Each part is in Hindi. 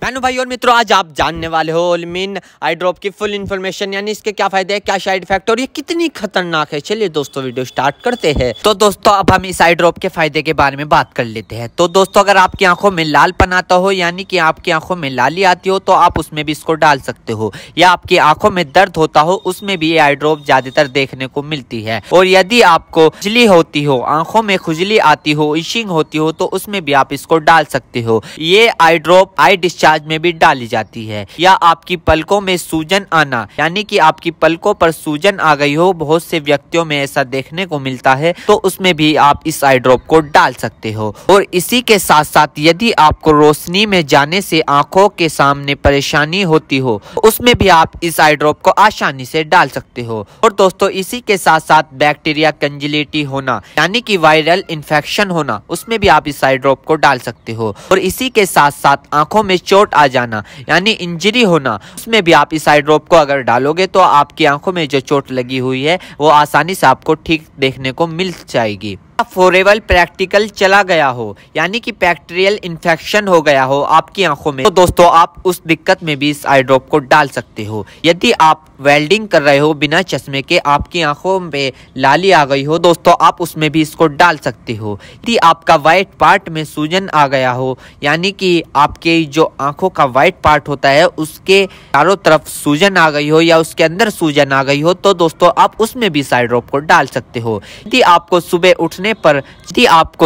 बहनों भाई और मित्रों, आज आप जानने वाले हो ओलमिन आई ड्रॉप की फुल इन्फॉर्मेशन, यानी इसके क्या फायदे हैं, क्या साइड इफेक्ट और ये कितनी खतरनाक है। चलिए दोस्तों वीडियो स्टार्ट करते हैं। तो दोस्तों अब हम इस आई ड्रॉप के फायदे के बारे में बात कर लेते हैं। तो दोस्तों अगर आपकी आंखों में लालपन आता हो, यानी कि आपकी आंखों में लाली आती हो, तो आप उसमें भी इसको डाल सकते हो। या आपकी आंखों में दर्द होता हो, उसमें भी ये आई ड्रॉप ज्यादातर देखने को मिलती है। और यदि आपको खुजली होती हो, आंखों में खुजली आती हो, इशिंग होती हो, तो उसमें भी आप इसको डाल सकते हो। ये आई ड्रॉप आई डिस्चार्ज में भी डाली जाती है। या आपकी पलकों में सूजन आना, यानी कि आपकी पलकों पर सूजन आ गई हो, बहुत से व्यक्तियों में ऐसा देखने को मिलता है, तो उसमें भी आप इस आई ड्रॉप को डाल सकते हो। और इसी के साथ साथ यदि आपको रोशनी में जाने से आंखों के सामने परेशानी होती हो, उसमें भी आप इस आई ड्रॉप को आसानी से डाल सकते हो। और दोस्तों इसी के साथ साथ बैक्टीरिया कंजिलिटी होना, यानी कि वायरल इन्फेक्शन होना, उसमें भी आप इस आई ड्रॉप को डाल सकते हो। और इसी के साथ साथ आंखों में चोट आ जाना, यानी इंजरी होना, उसमें भी आप इस आई ड्रॉप को अगर डालोगे तो आपकी आंखों में जो चोट लगी हुई है वो आसानी से आपको ठीक देखने को मिल जाएगी। फॉरेवर प्रैक्टिकल चला गया हो, यानी कि बैक्टीरियल इन्फेक्शन हो गया हो आपकी आंखों में, तो दोस्तों आप उस दिक्कत में भी इस आई ड्रॉप को डाल सकते हो। यदि आप वेल्डिंग कर रहे हो बिना चश्मे के, आपकी आंखों में लाली आ गई हो, दोस्तों आप उसमें भी इसको डाल सकते हो। यदि आपका व्हाइट पार्ट में सूजन आ गया हो, यानी कि आपके जो आंखों का व्हाइट पार्ट होता है उसके चारों तरफ सूजन आ गई हो या उसके अंदर सूजन आ गई हो, तो दोस्तों आप उसमें भी इस आई ड्रॉप को डाल सकते हो। यदि आपको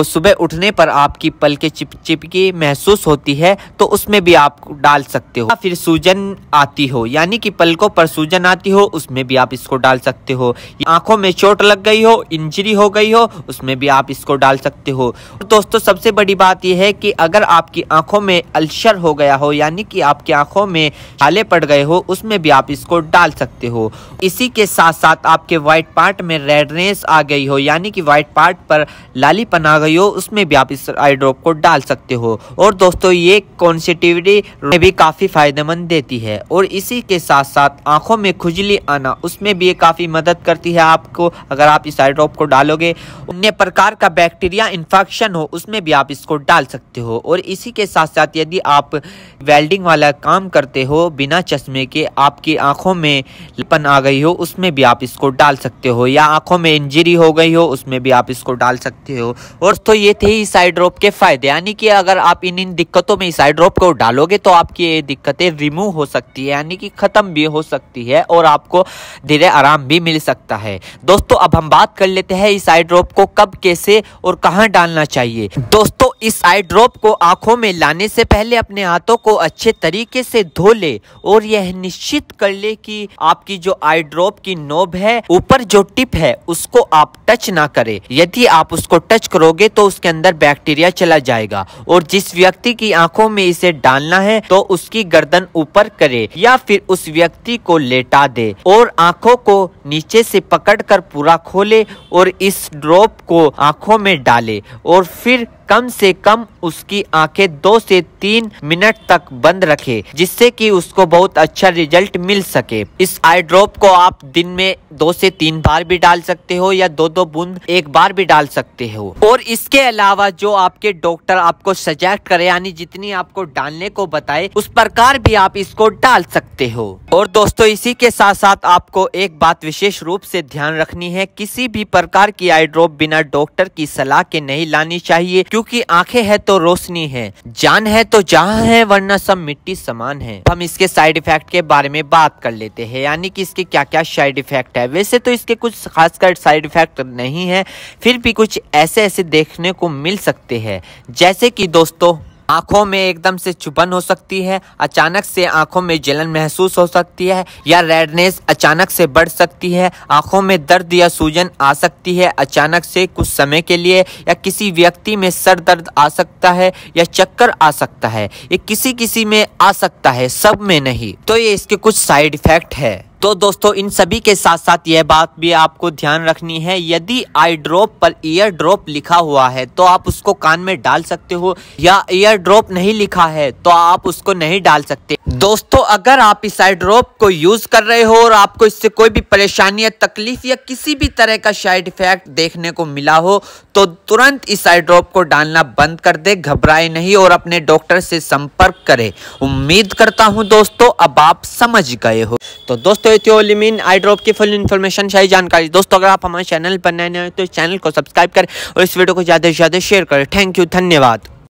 सुबह उठने पर आपकी पलकें चिपचिपकी महसूस होती है, तो उसमें भी आप डाल सकते हो। फिर सूजन आती हो, यानी कि पलकों पर सूजन आती हो, उसमें भी आप इसको डाल सकते हो। आंखों में चोट लग गई हो, इंजरी हो गई हो, उसमें भी आप इसको डाल सकते हो। और दोस्तों सबसे बड़ी बात यह है कि अगर आपकी आंखों में अल्सर हो गया हो, यानी कि आपकी आंखों में छाले पड़ गए हो, उसमें भी आप इसको डाल सकते हो। इसी के साथ साथ आपके व्हाइट पार्ट में रेडनेस आ गई हो, यानी कि व्हाइट पार्ट पर लालीपन आ गई हो, उसमें भी आप इस आई ड्रॉप को डाल सकते हो। और दोस्तों ये कॉन्सेटिविटी में भी काफी फायदेमंद देती है। और इसी के साथ साथ आंखों में खुजली आना, उसमें भी ये काफी मदद करती है आपको। अगर आप इस आई ड्रॉप को डालोगे, अन्य प्रकार का बैक्टीरिया इन्फेक्शन हो, उसमें भी आप इसको डाल सकते हो। और इसी के साथ साथ यदि आप वेल्डिंग वाला काम करते हो बिना चश्मे के, आपकी आंखों में लालीपन आ गई हो, उसमें भी आप इसको डाल सकते हो। या आंखों में इंजरी हो गई हो, उसमें भी आप इसको डाल सकते हो। और तो ये थे इस आई ड्रॉप के फायदे, यानी कि अगर आप इन दिक्कतों में इस आई ड्रॉप को डालोगे तो आपकी ये दिक्कतें रिमूव हो सकती है, यानी कि खत्म भी हो सकती है और आपको धीरे आराम भी मिल सकता है। दोस्तों अब हम बात कर लेते हैं इस आई ड्रॉप को कब, कैसे और कहां डालना चाहिए। दोस्तों इस आई ड्रॉप को आंखों में लाने से पहले अपने हाथों को अच्छे तरीके से धो ले और यह निश्चित कर ले कि आपकी जो आई ड्रॉप की नोब है, ऊपर जो टिप है, उसको आप टच ना करें। यदि आप उसको टच करोगे तो उसके अंदर बैक्टीरिया चला जाएगा। और जिस व्यक्ति की आंखों में इसे डालना है तो उसकी गर्दन ऊपर करे या फिर उस व्यक्ति को लेटा दे और आंखों को नीचे से पकड़कर पूरा खोले और इस ड्रॉप को आंखों में डाले और फिर कम से कम उसकी आंखें 2 से 3 मिनट तक बंद रखे, जिससे कि उसको बहुत अच्छा रिजल्ट मिल सके। इस आई ड्रॉप को आप दिन में 2 से 3 बार भी डाल सकते हो या 2-2 बूंद एक बार भी डाल सकते हो। और इसके अलावा जो आपके डॉक्टर आपको सजेस्ट करे, यानी जितनी आपको डालने को बताए, उस प्रकार भी आप इसको डाल सकते हो। और दोस्तों इसी के साथ साथ आपको एक बात विशेष रूप से ध्यान रखनी है, किसी भी प्रकार की आई ड्रॉप बिना डॉक्टर की सलाह के नहीं लानी चाहिए, क्योंकि आंखें है तो रोशनी है, जान है तो जहां है, वरना सब मिट्टी समान है। हम इसके साइड इफेक्ट के बारे में बात कर लेते हैं, यानी कि इसके क्या क्या साइड इफेक्ट है। वैसे तो इसके कुछ खासकर साइड इफेक्ट नहीं है, फिर भी कुछ ऐसे देखने को मिल सकते हैं, जैसे कि दोस्तों आंखों में एकदम से चुभन हो सकती है, अचानक से आंखों में जलन महसूस हो सकती है, या रेडनेस अचानक से बढ़ सकती है, आंखों में दर्द या सूजन आ सकती है अचानक से कुछ समय के लिए, या किसी व्यक्ति में सर दर्द आ सकता है या चक्कर आ सकता है। ये किसी किसी में आ सकता है, सब में नहीं। तो ये इसके कुछ साइड इफेक्ट है। तो दोस्तों इन सभी के साथ साथ यह बात भी आपको ध्यान रखनी है, यदि आई ड्रॉप पर ईयर ड्रॉप लिखा हुआ है तो आप उसको कान में डाल सकते हो, या ईयर ड्रॉप नहीं लिखा है तो आप उसको नहीं डाल सकते। दोस्तों अगर आप इस आई ड्रॉप को यूज कर रहे हो और आपको इससे कोई भी परेशानी या तकलीफ या किसी भी तरह का साइड इफेक्ट देखने को मिला हो तो तुरंत इस आई ड्रॉप को डालना बंद कर दे, घबराए नहीं और अपने डॉक्टर से संपर्क करें। उम्मीद करता हूं दोस्तों अब आप समझ गए हो। तो दोस्तों एथियोलिमिन आई ड्रॉप की फुल इन्फॉर्मेशन सही जानकारी दोस्तों अगर आप हमारे चैनल पर नए हैं तो इस चैनल को सब्सक्राइब करें और इस वीडियो को ज्यादा से ज्यादा शेयर करें। थैंक यू, धन्यवाद।